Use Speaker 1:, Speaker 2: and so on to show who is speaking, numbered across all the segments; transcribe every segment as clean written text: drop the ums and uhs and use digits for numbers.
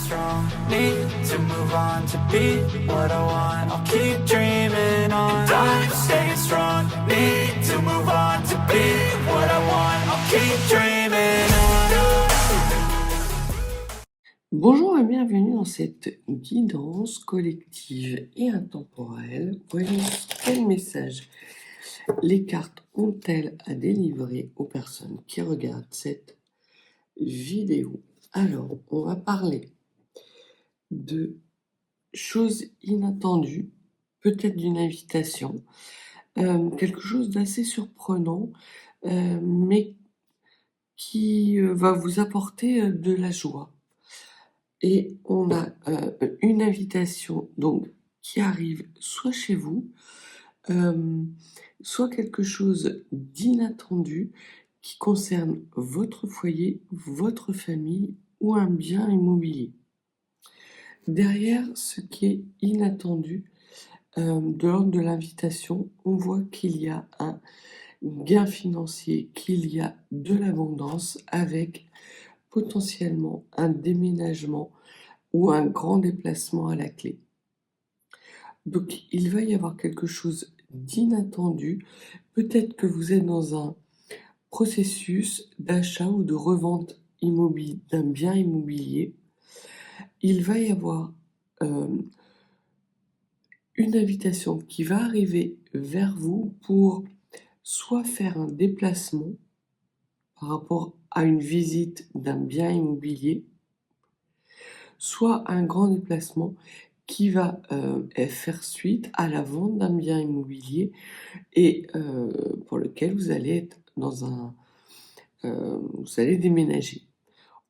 Speaker 1: strong, need to move on to be what I want. I'll keep dreaming on. And I'm staying strong, need to move on to be what I want. I'll keep dreaming on.
Speaker 2: Bonjour et bienvenue dans cette guidance collective et intemporelle. Voyons quel message les cartes ont-elles à délivrer aux personnes qui regardent cette vidéo. Alors, on va parler de choses inattendues, peut-être d'une invitation, quelque chose d'assez surprenant, mais qui va vous apporter de la joie. Et on a une invitation donc qui arrive soit chez vous, soit quelque chose d'inattendu qui concerne votre foyer, votre famille ou un bien immobilier. Derrière ce qui est inattendu, de l'ordre de l'invitation, on voit qu'il y a un gain financier, qu'il y a de l'abondance avec potentiellement un déménagement ou un grand déplacement à la clé. Donc il va y avoir quelque chose d'inattendu. Peut-être que vous êtes dans un processus d'achat ou de revente d'un bien immobilier. Il va y avoir une invitation qui va arriver vers vous pour soit faire un déplacement par rapport à une visite d'un bien immobilier, soit un grand déplacement qui va faire suite à la vente d'un bien immobilier et pour lequel vous allez être vous allez déménager.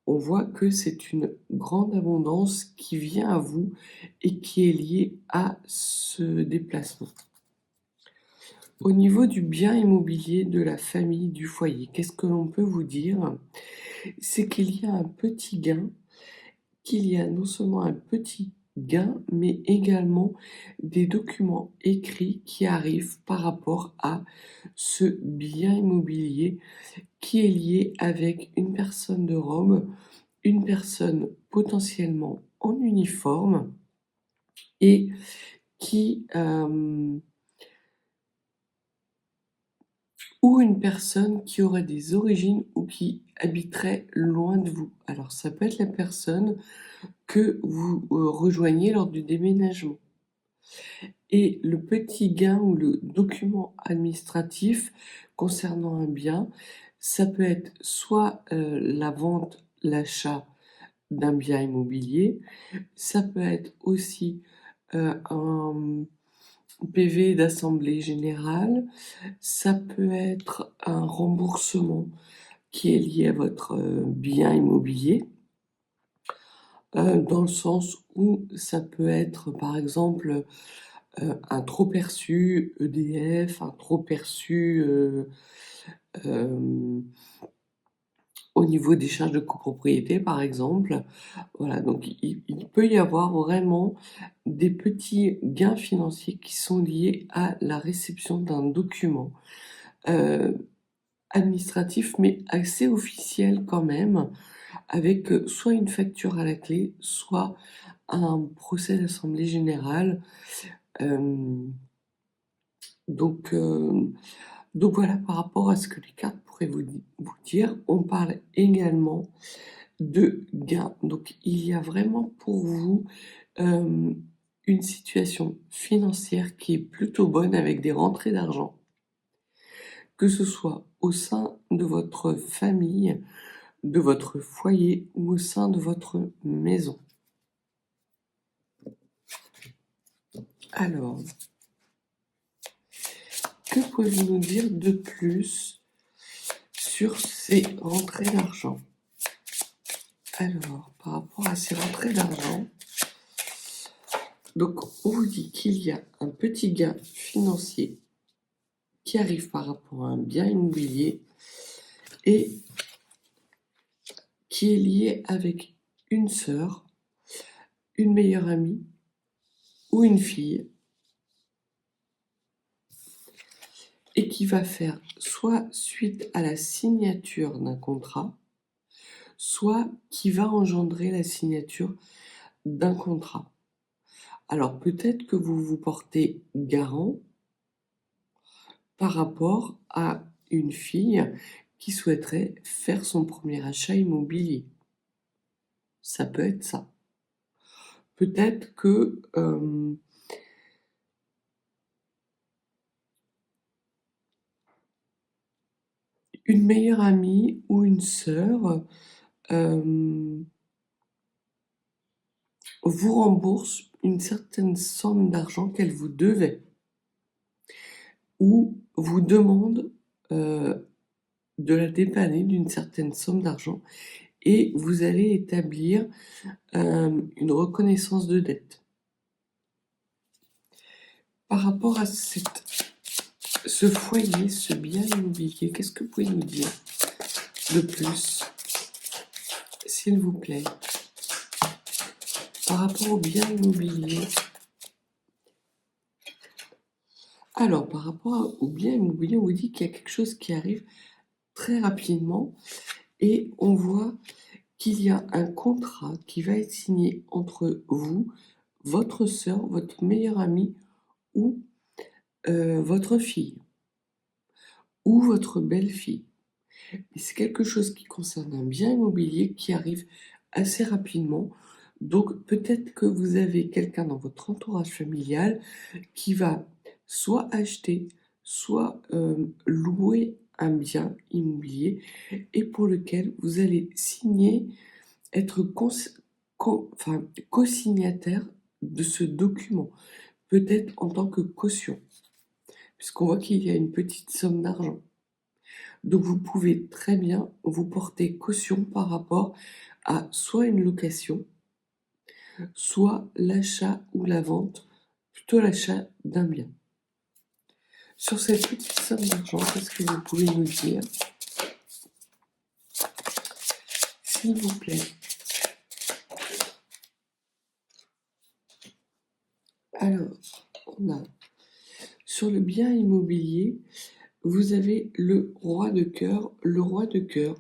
Speaker 2: On voit que c'est une grande abondance qui vient à vous et qui est liée à ce déplacement. Au niveau du bien immobilier, de la famille, du foyer, qu'est-ce que l'on peut vous dire? C'est qu'il y a un petit gain, qu'il y a non seulement un petit gain, mais également des documents écrits qui arrivent par rapport à ce bien immobilier qui est lié avec une personne de Rome, une personne potentiellement en uniforme et qui ou une personne qui aurait des origines ou qui habiterait loin de vous. Alors ça peut être la personne que vous rejoignez lors du déménagement. Et le petit gain ou le document administratif concernant un bien, ça peut être soit la vente, l'achat d'un bien immobilier, ça peut être aussi un PV d'assemblée générale, ça peut être un remboursement qui est lié à votre bien immobilier, dans le sens où ça peut être par exemple un trop perçu EDF, un trop perçu au niveau des charges de copropriété par exemple. Voilà, donc il peut y avoir vraiment des petits gains financiers qui sont liés à la réception d'un document administratif, mais assez officiel quand même, avec soit une facture à la clé, soit un procès d'assemblée générale. Donc voilà, par rapport à ce que les cartes pourraient vous dire, on parle également de gains. Donc il y a vraiment pour vous une situation financière qui est plutôt bonne avec des rentrées d'argent, que ce soit au sein de votre famille, de votre foyer ou au sein de votre maison. Alors, que pouvez-vous nous dire de plus sur ces rentrées d'argent? Alors, par rapport à ces rentrées d'argent, donc on vous dit qu'il y a un petit gain financier qui arrive par rapport à un bien immobilier et qui est lié avec une sœur, une meilleure amie ou une fille, et qui va faire soit suite à la signature d'un contrat, soit qui va engendrer la signature d'un contrat. Alors peut-être que vous vous portez garant par rapport à une fille qui souhaiterait faire son premier achat immobilier. Ça peut être ça. Peut-être que une meilleure amie ou une sœur vous rembourse une certaine somme d'argent qu'elle vous devait, ou vous demande de la dépanner d'une certaine somme d'argent, et vous allez établir une reconnaissance de dette. Par rapport à ce foyer, ce bien immobilier, qu'est-ce que vous pouvez nous dire de plus, s'il vous plaît, par rapport au bien immobilier? Alors, par rapport au bien immobilier, on vous dit qu'il y a quelque chose qui arrive très rapidement, et on voit qu'il y a un contrat qui va être signé entre vous, votre sœur, votre meilleure amie, ou votre fille, ou votre belle-fille. Et c'est quelque chose qui concerne un bien immobilier qui arrive assez rapidement. Donc peut-être que vous avez quelqu'un dans votre entourage familial qui va soit acheter, soit louer un bien immobilier, et pour lequel vous allez signer, être co-signataire de ce document, peut-être en tant que caution, puisqu'on voit qu'il y a une petite somme d'argent. Donc vous pouvez très bien vous porter caution par rapport à soit une location, soit l'achat ou la vente, plutôt l'achat d'un bien. Sur cette petite somme d'argent, qu'est-ce que vous pouvez nous dire, s'il vous plaît? Alors, on a sur le bien immobilier, vous avez le roi de cœur. Le roi de cœur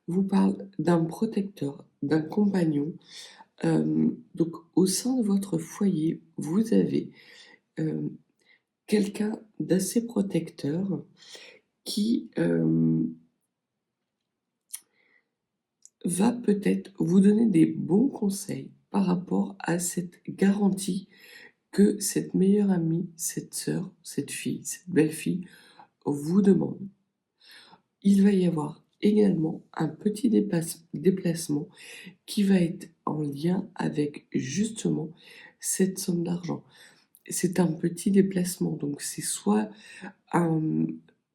Speaker 2: vous parle d'un protecteur, d'un compagnon. Donc au sein de votre foyer, vous avez quelqu'un d'assez protecteur qui va peut-être vous donner des bons conseils par rapport à cette garantie que cette meilleure amie, cette sœur, cette fille, cette belle-fille vous demande. Il va y avoir également un petit déplacement qui va être en lien avec justement cette somme d'argent. C'est un petit déplacement, donc c'est soit un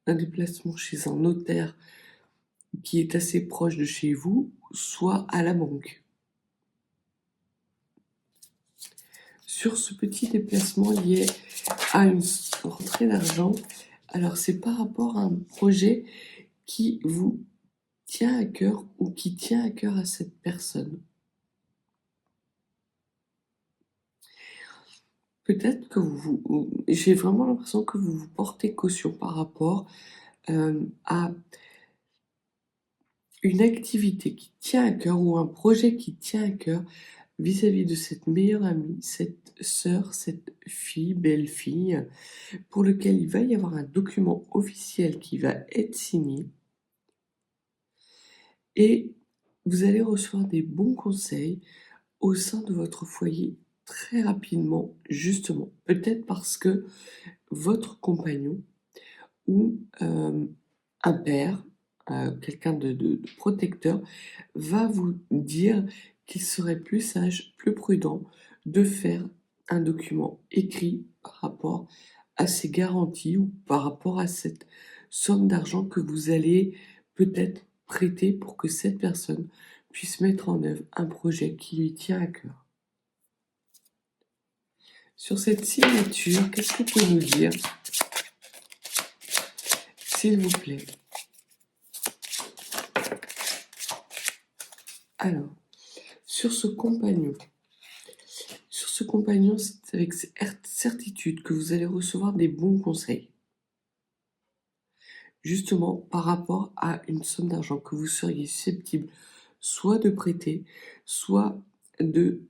Speaker 2: déplacement chez un notaire qui est assez proche de chez vous, soit à la banque. Sur ce petit déplacement lié à une rentrée d'argent, alors c'est par rapport à un projet qui vous tient à cœur ou qui tient à cœur à cette personne. Peut-être que j'ai vraiment l'impression que vous vous portez caution par rapport à une activité qui tient à cœur ou un projet qui tient à cœur vis-à-vis de cette meilleure amie, cette sœur, cette fille, belle-fille, pour lequel il va y avoir un document officiel qui va être signé, et vous allez recevoir des bons conseils au sein de votre foyer très rapidement, justement, peut-être parce que votre compagnon ou un père, quelqu'un de protecteur, va vous dire qu'il serait plus sage, plus prudent de faire un document écrit par rapport à ces garanties ou par rapport à cette somme d'argent que vous allez peut-être prêter pour que cette personne puisse mettre en œuvre un projet qui lui tient à cœur. Sur cette signature, qu'est-ce que vous pouvez nous dire, s'il vous plaît? Alors, sur ce compagnon, c'est avec certitude que vous allez recevoir des bons conseils, justement par rapport à une somme d'argent que vous seriez susceptible soit de prêter, soit de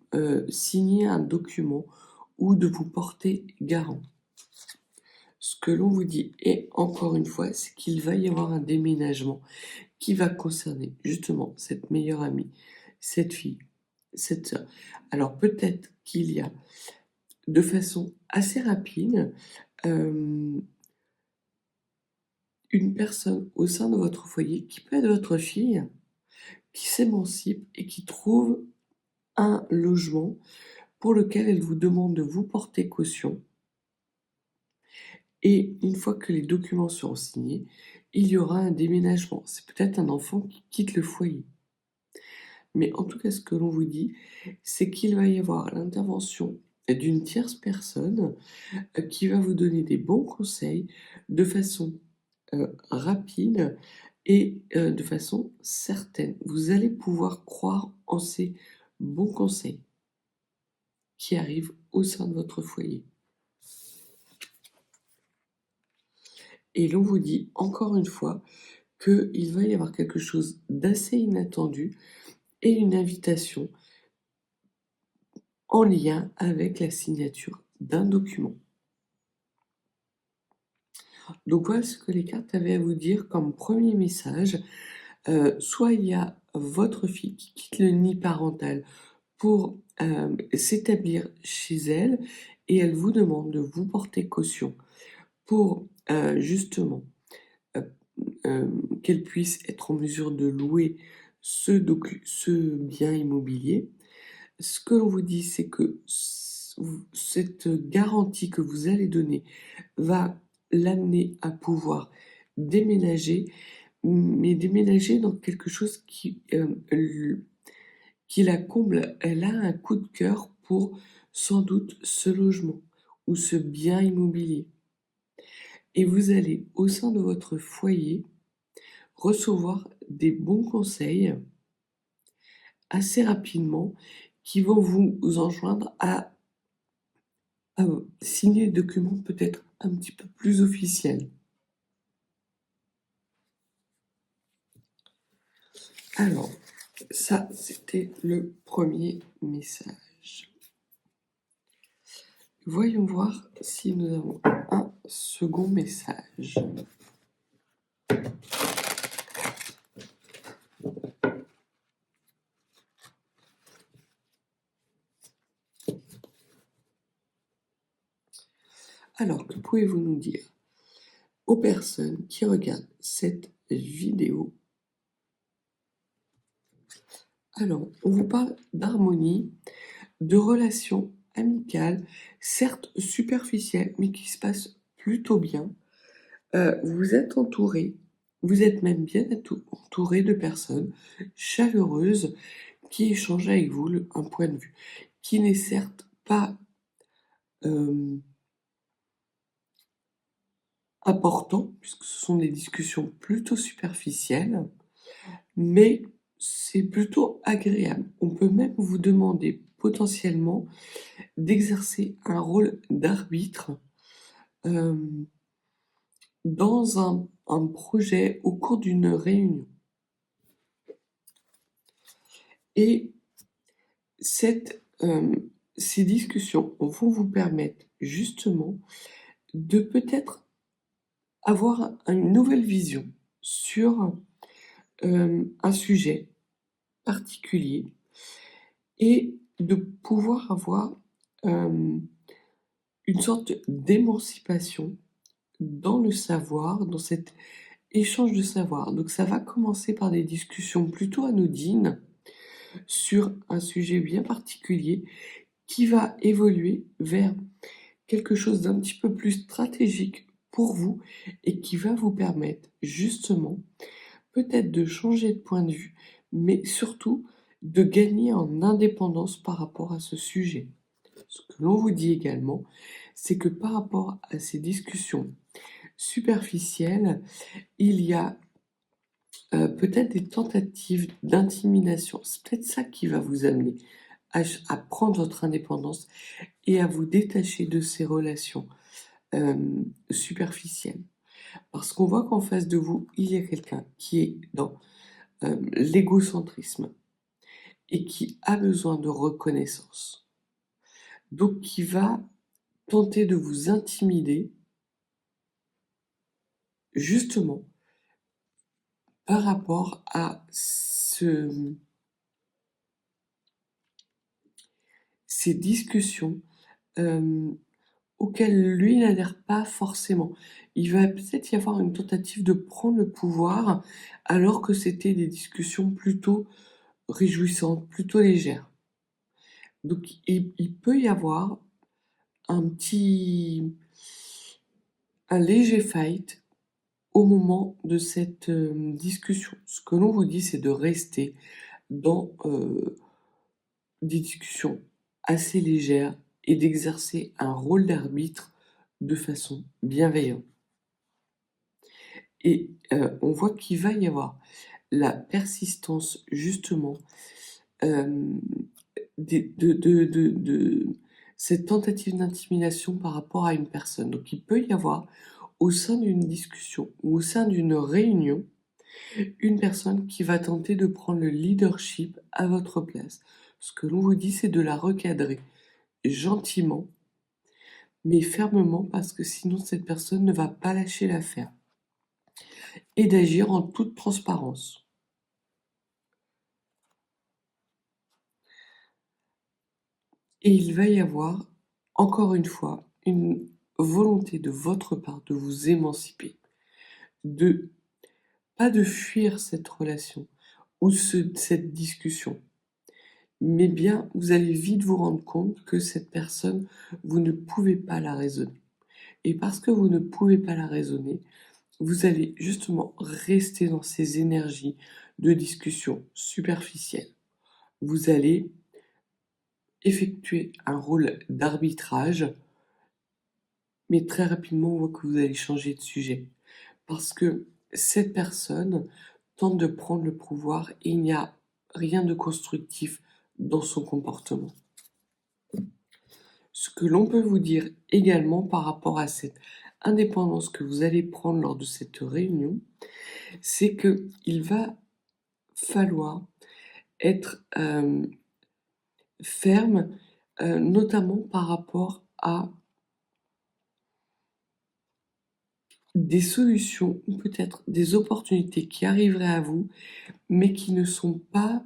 Speaker 2: signer un document ou de vous porter garant. Ce que l'on vous dit, et encore une fois, c'est qu'il va y avoir un déménagement qui va concerner justement cette meilleure amie, cette fille, cette sœur. Alors peut-être qu'il y a de façon assez rapide une personne au sein de votre foyer qui peut être votre fille, qui s'émancipe et qui trouve un logement pour lequel elle vous demande de vous porter caution. Et une fois que les documents seront signés, il y aura un déménagement. C'est peut-être un enfant qui quitte le foyer. Mais en tout cas, ce que l'on vous dit, c'est qu'il va y avoir l'intervention d'une tierce personne qui va vous donner des bons conseils de façon rapide et de façon certaine. Vous allez pouvoir croire en ces bons conseils qui arrivent au sein de votre foyer. Et l'on vous dit encore une fois qu'il va y avoir quelque chose d'assez inattendu et une invitation en lien avec la signature d'un document. Donc voilà ce que les cartes avaient à vous dire comme premier message. Soit il y a votre fille qui quitte le nid parental pour s'établir chez elle et elle vous demande de vous porter caution pour justement qu'elle puisse être en mesure de louer ce bien immobilier. Ce que l'on vous dit, c'est que cette garantie que vous allez donner va l'amener à pouvoir déménager, mais déménager dans quelque chose qui la comble. Elle a un coup de cœur pour sans doute ce logement ou ce bien immobilier. Et vous allez, au sein de votre foyer, recevoir des bons conseils assez rapidement qui vont vous enjoindre à signer des documents peut-être un petit peu plus officiels. Alors, ça, c'était le premier message. Voyons voir si nous avons un second message. Alors, que pouvez-vous nous dire aux personnes qui regardent cette vidéo? Alors, on vous parle d'harmonie, de relations amicales, certes superficielles, mais qui se passent plutôt bien. Vous êtes entouré, vous êtes même bien entouré de personnes chaleureuses qui échangent avec vous un point de vue, qui n'est certes pas important, puisque ce sont des discussions plutôt superficielles, mais c'est plutôt agréable. On peut même vous demander potentiellement d'exercer un rôle d'arbitre dans un projet au cours d'une réunion. Et ces discussions vont vous permettre justement de peut-être avoir une nouvelle vision sur un sujet particulier et de pouvoir avoir une sorte d'émancipation dans le savoir, dans cet échange de savoir. Donc ça va commencer par des discussions plutôt anodines sur un sujet bien particulier qui va évoluer vers quelque chose d'un petit peu plus stratégique pour vous et qui va vous permettre justement peut-être de changer de point de vue, mais surtout de gagner en indépendance par rapport à ce sujet. Ce que l'on vous dit également, c'est que par rapport à ces discussions superficielles, il y a peut-être des tentatives d'intimidation. C'est peut-être ça qui va vous amener à prendre votre indépendance et à vous détacher de ces relations superficielles. Parce qu'on voit qu'en face de vous, il y a quelqu'un qui est dans l'égocentrisme, et qui a besoin de reconnaissance. Donc qui va tenter de vous intimider justement par rapport à ces discussions auxquelles lui n'adhère pas forcément. Il va peut-être y avoir une tentative de prendre le pouvoir alors que c'était des discussions plutôt réjouissantes, plutôt légères. Donc il peut y avoir un léger fight au moment de cette discussion. Ce que l'on vous dit, c'est de rester dans des discussions assez légères et d'exercer un rôle d'arbitre de façon bienveillante. Et on voit qu'il va y avoir la persistance justement de cette tentative d'intimidation par rapport à une personne. Donc il peut y avoir au sein d'une discussion ou au sein d'une réunion une personne qui va tenter de prendre le leadership à votre place. Ce que l'on vous dit, c'est de la recadrer gentiment, mais fermement, parce que sinon cette personne ne va pas lâcher l'affaire. Et d'agir en toute transparence. Et il va y avoir, encore une fois, une volonté de votre part de vous émanciper, pas de fuir cette relation ou cette discussion, mais bien vous allez vite vous rendre compte que cette personne, vous ne pouvez pas la raisonner. Et parce que vous ne pouvez pas la raisonner, vous allez justement rester dans ces énergies de discussion superficielle. Vous allez effectuer un rôle d'arbitrage, mais très rapidement, on voit que vous allez changer de sujet. Parce que cette personne tente de prendre le pouvoir et il n'y a rien de constructif dans son comportement. Ce que l'on peut vous dire également par rapport à cette indépendance que vous allez prendre lors de cette réunion, c'est qu'il va falloir être ferme, notamment par rapport à des solutions ou peut-être des opportunités qui arriveraient à vous, mais qui ne sont pas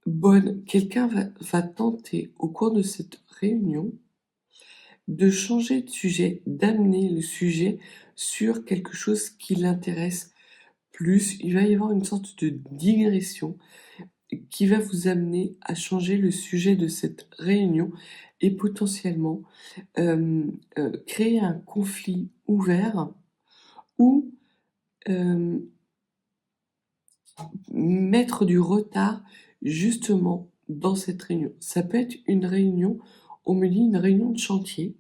Speaker 2: bonnes. Quelqu'un va tenter au cours de cette réunion de changer de sujet, d'amener le sujet sur quelque chose qui l'intéresse plus. Il va y avoir une sorte de digression qui va vous amener à changer le sujet de cette réunion et potentiellement créer un conflit ouvert ou mettre du retard justement dans cette réunion. Ça peut être une réunion, on me dit une réunion de chantier,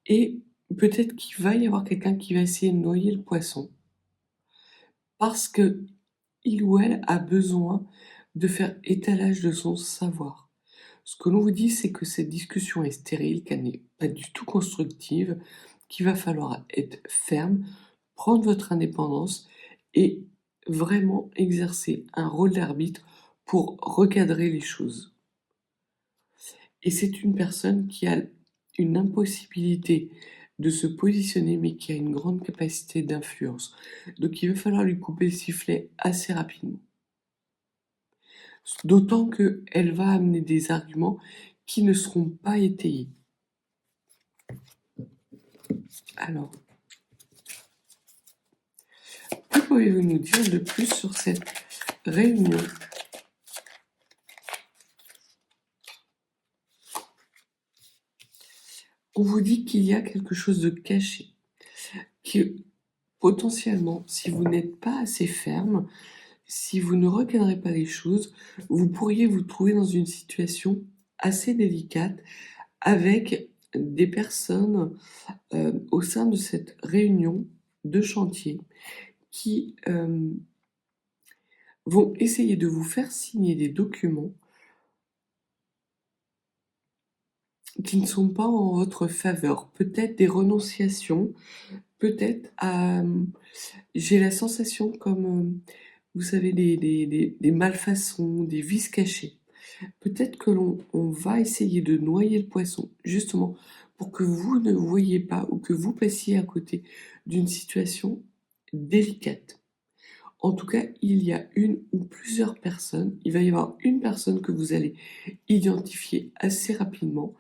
Speaker 2: et peut-être qu'il va y avoir quelqu'un qui va essayer de noyer le poisson parce que il ou elle a besoin de faire étalage de son savoir. Ce que l'on vous dit, c'est que cette discussion est stérile, qu'elle n'est pas du tout constructive, qu'il va falloir être ferme, prendre votre indépendance et vraiment exercer un rôle d'arbitre pour recadrer les choses. Et c'est une personne qui a une impossibilité de se positionner, mais qui a une grande capacité d'influence. Donc il va falloir lui couper le sifflet assez rapidement. D'autant qu'elle va amener des arguments qui ne seront pas étayés. Alors, que pouvez-vous nous dire de plus sur cette réunion ? On vous dit qu'il y a quelque chose de caché, que potentiellement, si vous n'êtes pas assez ferme, si vous ne recadrez pas les choses, vous pourriez vous trouver dans une situation assez délicate avec des personnes au sein de cette réunion de chantier qui vont essayer de vous faire signer des documents qui ne sont pas en votre faveur. Peut-être des renonciations, peut-être j'ai la sensation comme vous savez, des malfaçons, des vices cachés. Peut-être que on va essayer de noyer le poisson, justement, pour que vous ne voyiez pas ou que vous passiez à côté d'une situation délicate. En tout cas, il y a une ou plusieurs personnes, il va y avoir une personne que vous allez identifier assez rapidement,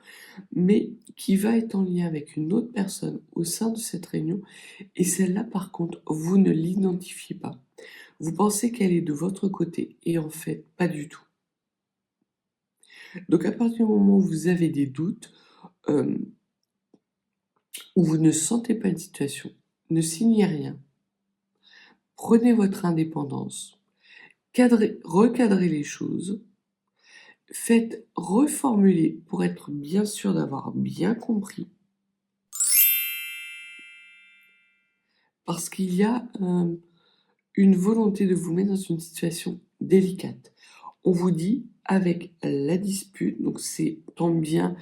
Speaker 2: mais qui va être en lien avec une autre personne au sein de cette réunion, et celle-là, par contre, vous ne l'identifiez pas. Vous pensez qu'elle est de votre côté, et en fait, pas du tout. Donc à partir du moment où vous avez des doutes, où vous ne sentez pas une situation, ne signez rien. Prenez votre indépendance, recadrez les choses, faites reformuler pour être bien sûr d'avoir bien compris. Parce qu'il y a une volonté de vous mettre dans une situation délicate. On vous dit avec la dispute, donc c'est en lien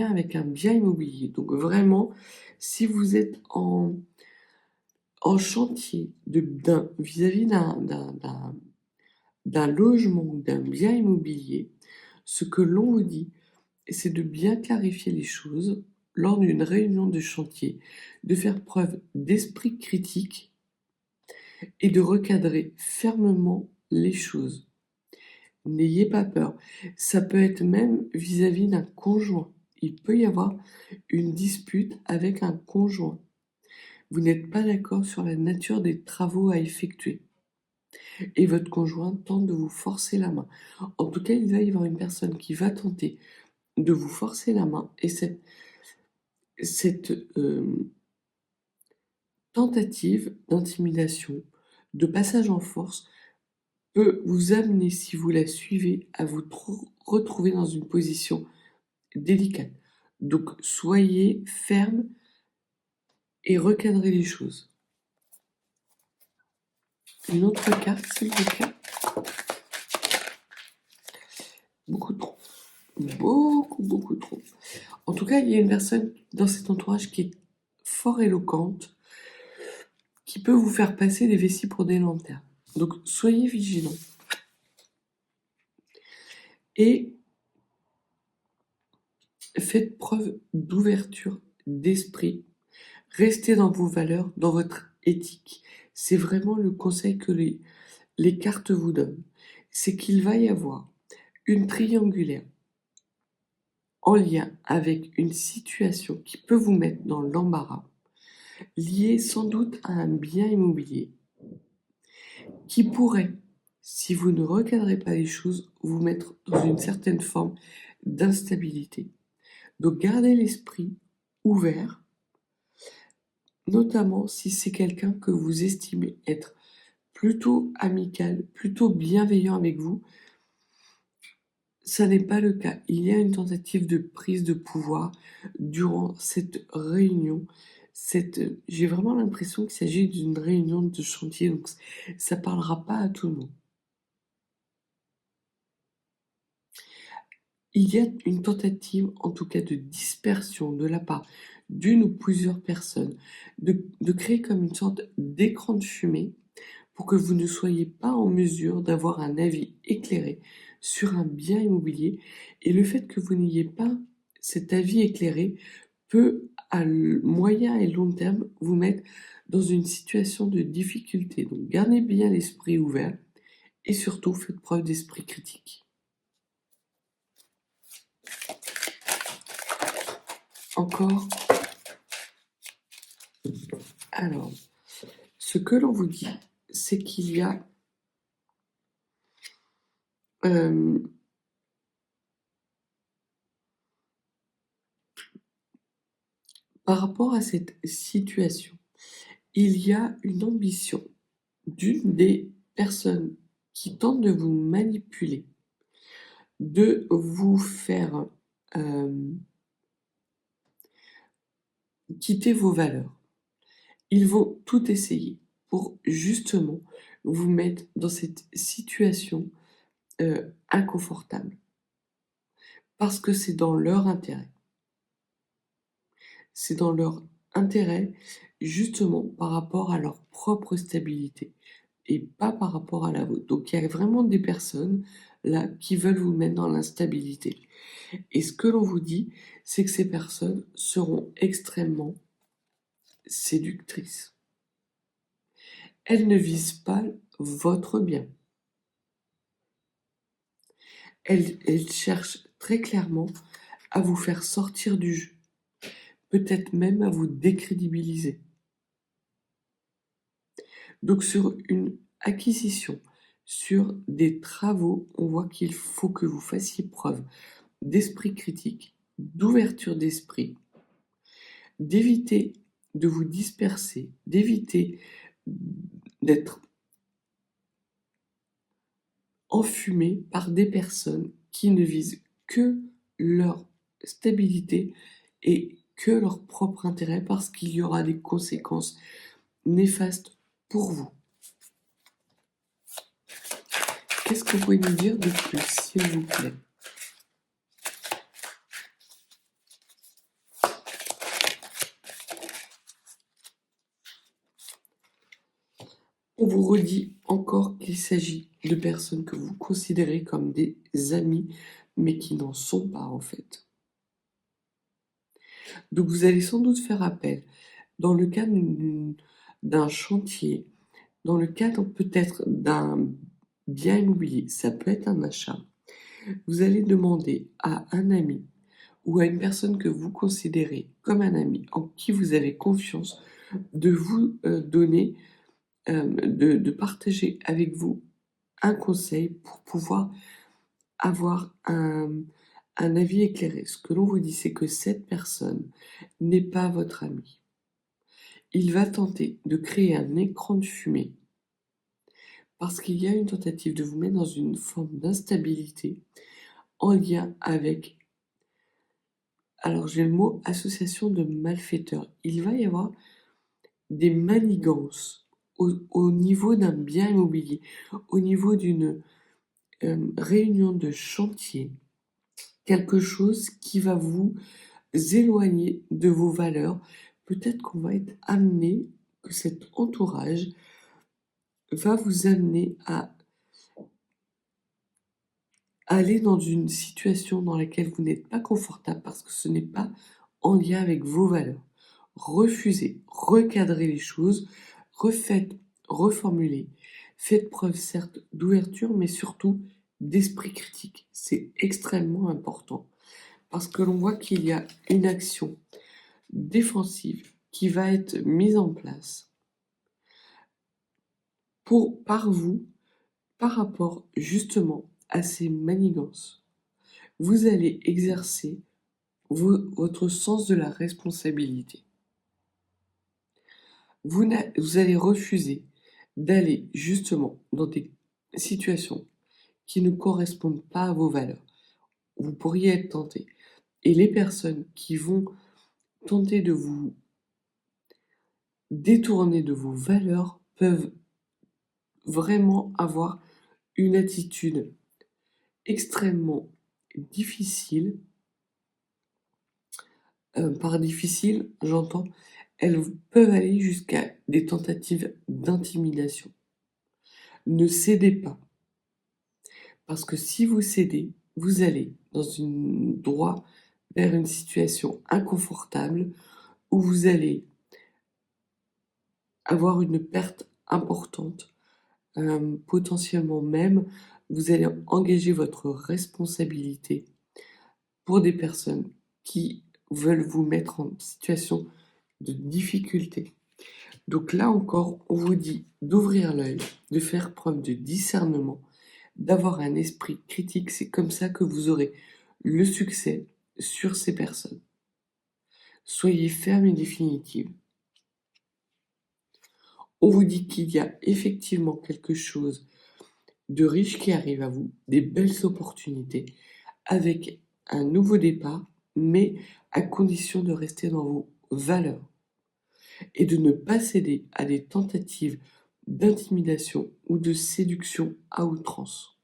Speaker 2: avec un bien immobilier. Donc vraiment, si vous êtes en chantier vis-à-vis d'un logement ou d'un bien immobilier, ce que l'on vous dit, c'est de bien clarifier les choses lors d'une réunion de chantier, de faire preuve d'esprit critique et de recadrer fermement les choses. N'ayez pas peur. Ça peut être même vis-à-vis d'un conjoint. Il peut y avoir une dispute avec un conjoint. Vous n'êtes pas d'accord sur la nature des travaux à effectuer. Et votre conjoint tente de vous forcer la main. En tout cas, il va y avoir une personne qui va tenter de vous forcer la main. Et cette tentative d'intimidation, de passage en force, peut vous amener, si vous la suivez, à vous retrouver dans une position délicate. Donc, soyez ferme et recadrez les choses. Une autre carte, s'il vous plaît. Beaucoup trop. Beaucoup trop. En tout cas, il y a une personne dans cet entourage qui est fort éloquente, qui peut vous faire passer des vessies pour des lanternes. Donc, soyez vigilants. Et faites preuve d'ouverture d'esprit. Restez dans vos valeurs, dans votre éthique. C'est vraiment le conseil que les cartes vous donnent. C'est qu'il va y avoir une triangulaire en lien avec une situation qui peut vous mettre dans l'embarras, liée sans doute à un bien immobilier, qui pourrait, si vous ne recadrez pas les choses, vous mettre dans une certaine forme d'instabilité. Donc gardez l'esprit ouvert, notamment si c'est quelqu'un que vous estimez être plutôt amical, plutôt bienveillant avec vous. Ça n'est pas le cas. Il y a une tentative de prise de pouvoir durant cette réunion. J'ai vraiment l'impression qu'il s'agit d'une réunion de chantier, donc ça parlera pas à tout le monde. Il y a une tentative, en tout cas, de dispersion de la part d'une ou plusieurs personnes, de créer comme une sorte d'écran de fumée pour que vous ne soyez pas en mesure d'avoir un avis éclairé sur un bien immobilier. Et le fait que vous n'ayez pas cet avis éclairé peut, à moyen et long terme, vous mettre dans une situation de difficulté. Donc gardez bien l'esprit ouvert et surtout faites preuve d'esprit critique. Encore. Alors, ce que l'on vous dit, c'est qu'il y a par rapport à cette situation, il y a une ambition d'une des personnes qui tentent de vous manipuler, de vous faire quitter vos valeurs. Ils vont tout essayer pour justement vous mettre dans cette situation inconfortable. Parce que c'est dans leur intérêt. C'est dans leur intérêt justement par rapport à leur propre stabilité. et pas par rapport à la vôtre. Donc il y a vraiment des personnes là qui veulent vous mettre dans l'instabilité. Et ce que l'on vous dit, c'est que ces personnes seront extrêmement séductrices. Elles ne visent pas votre bien. Elles cherchent très clairement à vous faire sortir du jeu, peut-être même à vous décrédibiliser. Donc sur une acquisition, sur des travaux, on voit qu'il faut que vous fassiez preuve d'esprit critique, d'ouverture d'esprit, d'éviter de vous disperser, d'éviter d'être enfumé par des personnes qui ne visent que leur stabilité et que leur propre intérêt parce qu'il y aura des conséquences néfastes pour vous. Qu'est-ce que vous pouvez nous dire de plus, s'il vous plaît? On vous redit encore qu'il s'agit de personnes que vous considérez comme des amis, mais qui n'en sont pas en fait. Donc vous allez sans doute faire appel, dans le cadre d'un chantier, dans le cadre peut-être d'un bien immobilier, ça peut être un achat, vous allez demander à un ami ou à une personne que vous considérez comme un ami, en qui vous avez confiance, de vous donner, de partager avec vous un conseil pour pouvoir avoir un avis éclairé. Ce que l'on vous dit, c'est que cette personne n'est pas votre ami. Il va tenter de créer un écran de fumée parce qu'il y a une tentative de vous mettre dans une forme d'instabilité en lien avec, alors j'ai le mot association de malfaiteurs. Il va y avoir des manigances au niveau d'un bien immobilier, au niveau d'une réunion de chantier, quelque chose qui va vous éloigner de vos valeurs. Peut-être qu'on va être amené, que cet entourage va vous amener à aller dans une situation dans laquelle vous n'êtes pas confortable parce que ce n'est pas en lien avec vos valeurs. Refusez, recadrez les choses, refaites, reformulez. Faites preuve certes d'ouverture, mais surtout d'esprit critique. C'est extrêmement important parce que l'on voit qu'il y a une action défensive qui va être mise en place par vous par rapport justement à ces manigances. Vous allez exercer votre sens de la responsabilité. Vous allez refuser d'aller justement dans des situations qui ne correspondent pas à vos valeurs. Vous pourriez être tenté. Et les personnes qui vont tenter de vous détourner de vos valeurs peuvent vraiment avoir une attitude extrêmement difficile. Par difficile, j'entends, elles peuvent aller jusqu'à des tentatives d'intimidation. Ne cédez pas. Parce que si vous cédez, vous allez droit vers une situation inconfortable où vous allez avoir une perte importante, potentiellement même, vous allez engager votre responsabilité pour des personnes qui veulent vous mettre en situation de difficulté. Donc là encore, on vous dit d'ouvrir l'œil, de faire preuve de discernement, d'avoir un esprit critique. C'est comme ça que vous aurez le succès sur ces personnes. Soyez ferme et définitive. On vous dit qu'il y a effectivement quelque chose de riche qui arrive à vous, des belles opportunités, avec un nouveau départ, mais à condition de rester dans vos valeurs et de ne pas céder à des tentatives d'intimidation ou de séduction à outrance.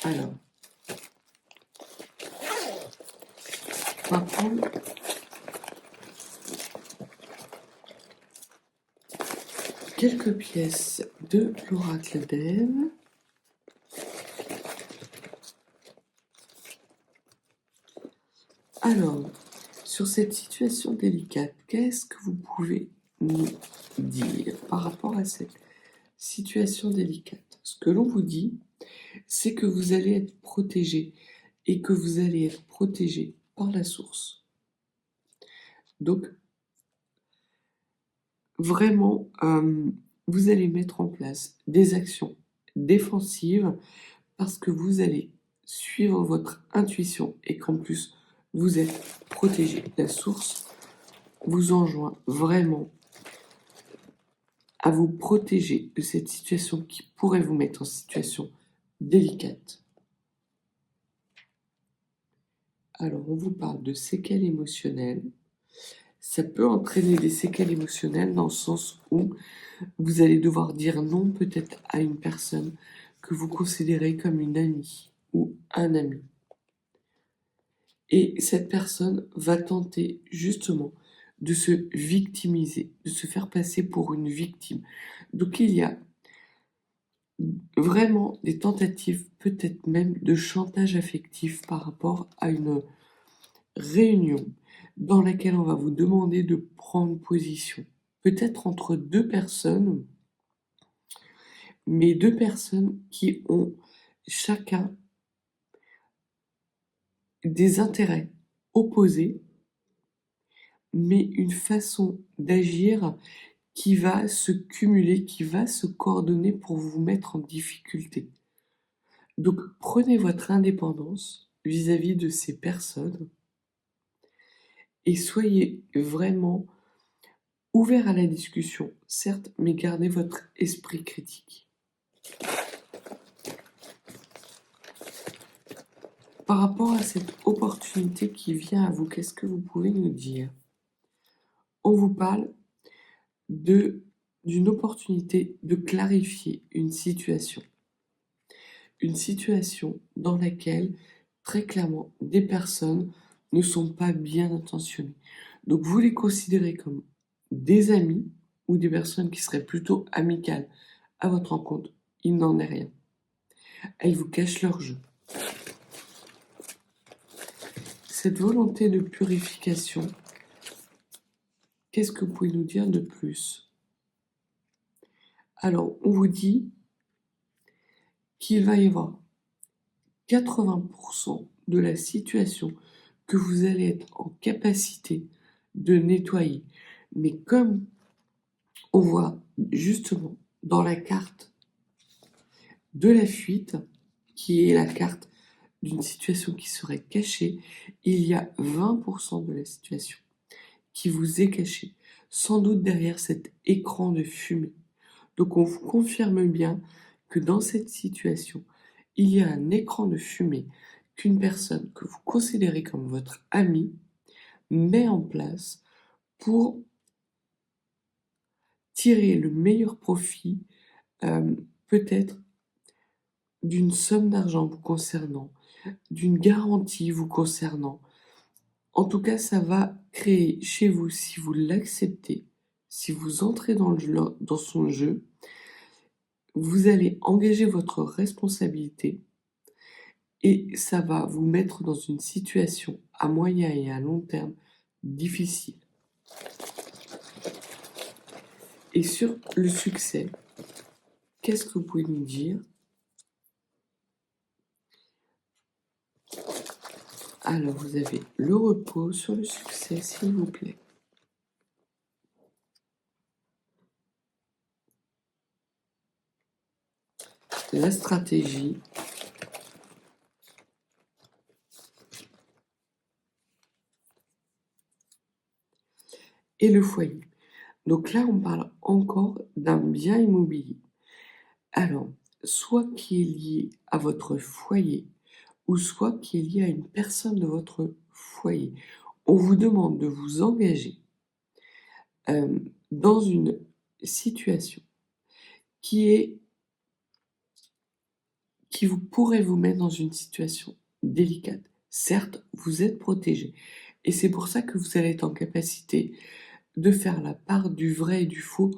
Speaker 2: Alors, on va prendre quelques pièces de l'oracle d'Ève. Alors, sur cette situation délicate, qu'est-ce que vous pouvez nous dire par rapport à cette situation délicate? Ce que l'on vous dit, c'est que vous allez être protégé et que vous allez être protégé par la source. Donc, vraiment, vous allez mettre en place des actions défensives parce que vous allez suivre votre intuition et qu'en plus, vous êtes protégé. La source vous enjoint vraiment à vous protéger de cette situation qui pourrait vous mettre en situation délicate. Alors, on vous parle de séquelles émotionnelles. Ça peut entraîner des séquelles émotionnelles dans le sens où vous allez devoir dire non peut-être à une personne que vous considérez comme une amie ou un ami. Et cette personne va tenter justement de se victimiser, de se faire passer pour une victime. Donc il y a vraiment des tentatives, peut-être même de chantage affectif par rapport à une réunion dans laquelle on va vous demander de prendre position. Peut-être entre deux personnes, mais deux personnes qui ont chacun des intérêts opposés, mais une façon d'agir qui va se cumuler, qui va se coordonner pour vous mettre en difficulté. Donc prenez votre indépendance vis-à-vis de ces personnes et soyez vraiment ouvert à la discussion, certes, mais gardez votre esprit critique. Par rapport à cette opportunité qui vient à vous, qu'est-ce que vous pouvez nous dire? On vous parle d'une opportunité de clarifier une situation dans laquelle, très clairement, des personnes ne sont pas bien intentionnées. Donc vous les considérez comme des amis ou des personnes qui seraient plutôt amicales à votre rencontre. Il n'en est rien. Elles vous cachent leur jeu. Cette volonté de purification, qu'est-ce que vous pouvez nous dire de plus? Alors, on vous dit qu'il va y avoir 80% de la situation que vous allez être en capacité de nettoyer. Mais comme on voit justement dans la carte de la fuite, qui est la carte d'une situation qui serait cachée, il y a 20% de la situation qui vous est cachée, sans doute derrière cet écran de fumée. Donc on vous confirme bien que dans cette situation, il y a un écran de fumée qu'une personne que vous considérez comme votre ami met en place pour tirer le meilleur profit, peut-être d'une somme d'argent vous concernant, d'une garantie vous concernant. En tout cas, ça va créer chez vous, si vous l'acceptez, si vous entrez dans son jeu, vous allez engager votre responsabilité et ça va vous mettre dans une situation à moyen et à long terme difficile. Et sur le succès, qu'est-ce que vous pouvez nous dire? Alors, vous avez le repos sur le succès, s'il vous plaît. La stratégie. Et le foyer. Donc là, on parle encore d'un bien immobilier. Alors, soit qui est lié à votre foyer, ou soit qui est lié à une personne de votre foyer. On vous demande de vous engager dans une situation qui vous pourrait vous mettre dans une situation délicate. Certes, vous êtes protégé. Et c'est pour ça que vous allez être en capacité de faire la part du vrai et du faux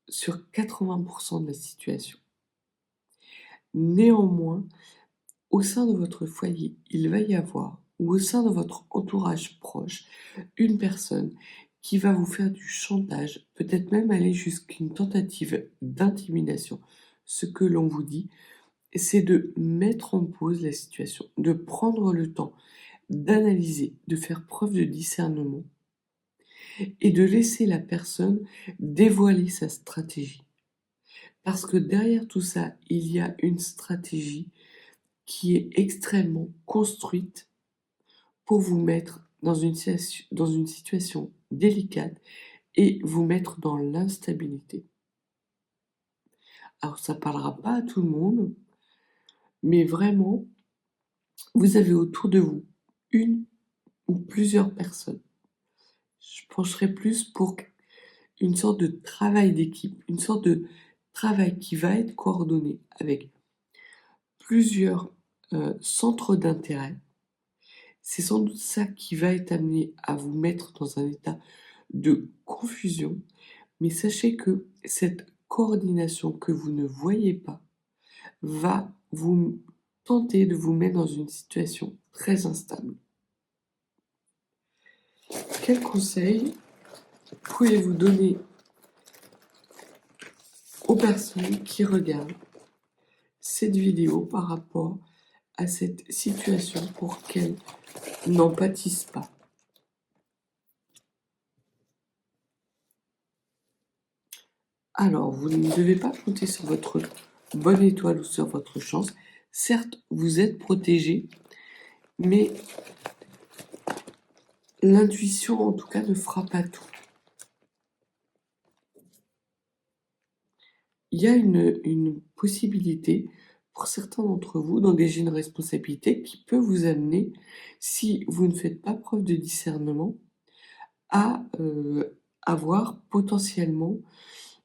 Speaker 2: sur 80% de la situation. Néanmoins, au sein de votre foyer, il va y avoir, ou au sein de votre entourage proche, une personne qui va vous faire du chantage, peut-être même aller jusqu'à une tentative d'intimidation. Ce que l'on vous dit, c'est de mettre en pause la situation, de prendre le temps d'analyser, de faire preuve de discernement et de laisser la personne dévoiler sa stratégie. Parce que derrière tout ça, il y a une stratégie qui est extrêmement construite pour vous mettre dans une situation délicate et vous mettre dans l'instabilité. Alors ça parlera pas à tout le monde, mais vraiment, vous avez autour de vous une ou plusieurs personnes. Je pencherai plus pour une sorte de travail d'équipe, une sorte de travail qui va être coordonné avec plusieurs centres d'intérêt. C'est sans doute ça qui va être amené à vous mettre dans un état de confusion, mais sachez que cette coordination que vous ne voyez pas va vous tenter de vous mettre dans une situation très instable. Quel conseil pouvez-vous donner aux personnes qui regardent cette vidéo par rapport à cette situation pour qu'elles n'en pâtissent pas? Alors, vous ne devez pas compter sur votre bonne étoile ou sur votre chance. Certes, vous êtes protégé, mais l'intuition, en tout cas, ne fera pas tout. Il y a une possibilité pour certains d'entre vous d'engager une responsabilité qui peut vous amener, si vous ne faites pas preuve de discernement, à avoir potentiellement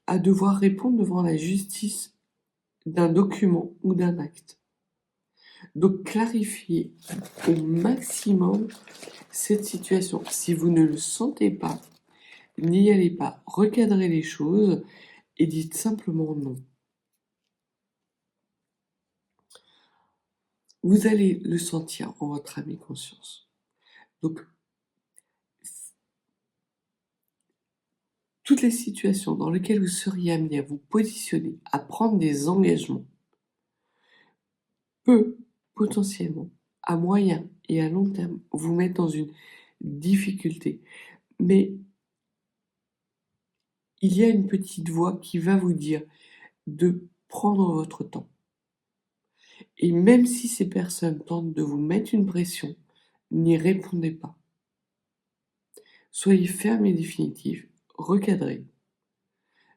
Speaker 2: à devoir répondre devant la justice d'un document ou d'un acte. Donc clarifiez au maximum cette situation. Si vous ne le sentez pas, n'y allez pas, recadrez les choses et dites simplement non. Vous allez le sentir en votre âme et conscience. Donc, toutes les situations dans lesquelles vous seriez amené à vous positionner, à prendre des engagements, peut potentiellement, à moyen et à long terme, vous mettre dans une difficulté. Mais il y a une petite voix qui va vous dire de prendre votre temps. Et même si ces personnes tentent de vous mettre une pression, n'y répondez pas. Soyez ferme et définitif, recadrez.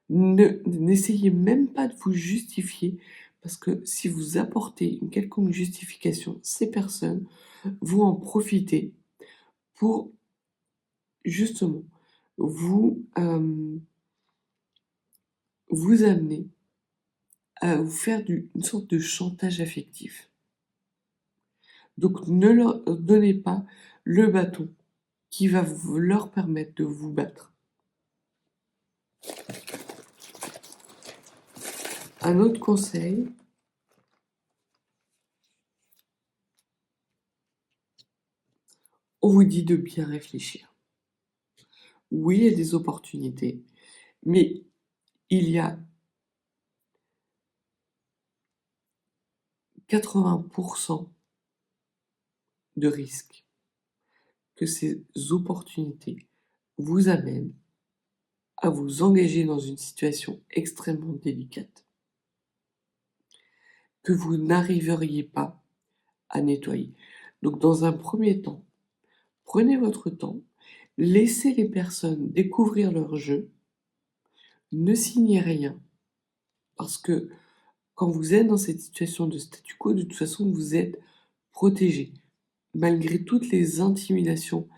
Speaker 2: N'essayez même pas de vous justifier, parce que si vous apportez une quelconque justification, ces personnes vont en profiter pour justement vous amener à vous faire une sorte de chantage affectif. Donc ne leur donnez pas le bâton qui va leur permettre de vous battre. Un autre conseil, on vous dit de bien réfléchir. Oui, il y a des opportunités, mais il y a 80% de risque que ces opportunités vous amènent à vous engager dans une situation extrêmement délicate que vous n'arriveriez pas à nettoyer. Donc dans un premier temps, prenez votre temps, laissez les personnes découvrir leur jeu, ne signez rien, parce que quand vous êtes dans cette situation de statu quo, de toute façon, vous êtes protégé, malgré toutes les intimidations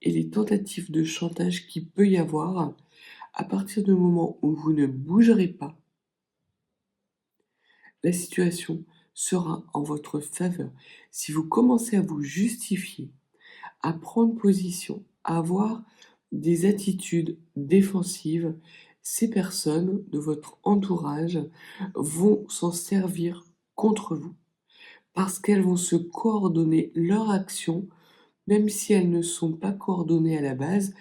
Speaker 2: et les tentatives de chantage qu'il peut y avoir. À partir du moment où vous ne bougerez pas, la situation sera en votre faveur. Si vous commencez à vous justifier, à prendre position, à avoir des attitudes défensives, ces personnes de votre entourage vont s'en servir contre vous parce qu'elles vont se coordonner leurs actions, même si elles ne sont pas coordonnées à la base,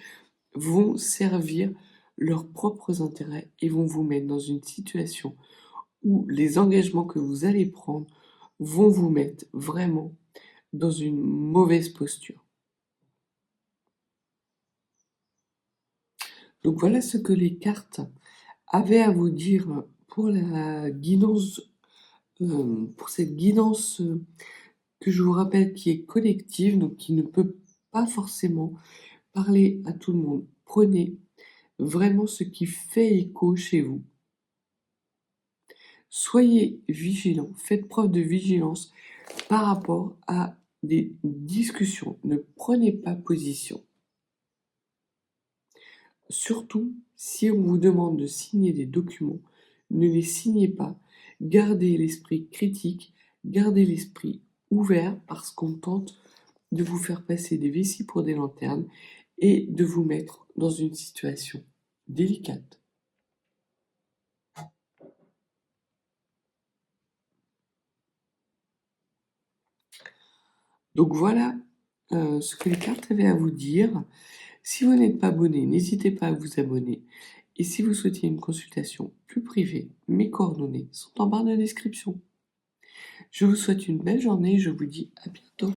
Speaker 2: vont servir leurs propres intérêts et vont vous mettre dans une situation où les engagements que vous allez prendre vont vous mettre vraiment dans une mauvaise posture. Donc voilà ce que les cartes avaient à vous dire pour la guidance, pour cette guidance que je vous rappelle qui est collective, donc qui ne peut pas forcément parler à tout le monde. Prenez vraiment ce qui fait écho chez vous. Soyez vigilants, faites preuve de vigilance par rapport à des discussions. Ne prenez pas position. Surtout, si on vous demande de signer des documents, ne les signez pas. Gardez l'esprit critique, gardez l'esprit ouvert parce qu'on tente de vous faire passer des vessies pour des lanternes et de vous mettre dans une situation délicate. Donc voilà ce que les cartes avaient à vous dire. Si vous n'êtes pas abonné, n'hésitez pas à vous abonner. Et si vous souhaitez une consultation plus privée, mes coordonnées sont en barre de description. Je vous souhaite une belle journée et je vous dis à bientôt.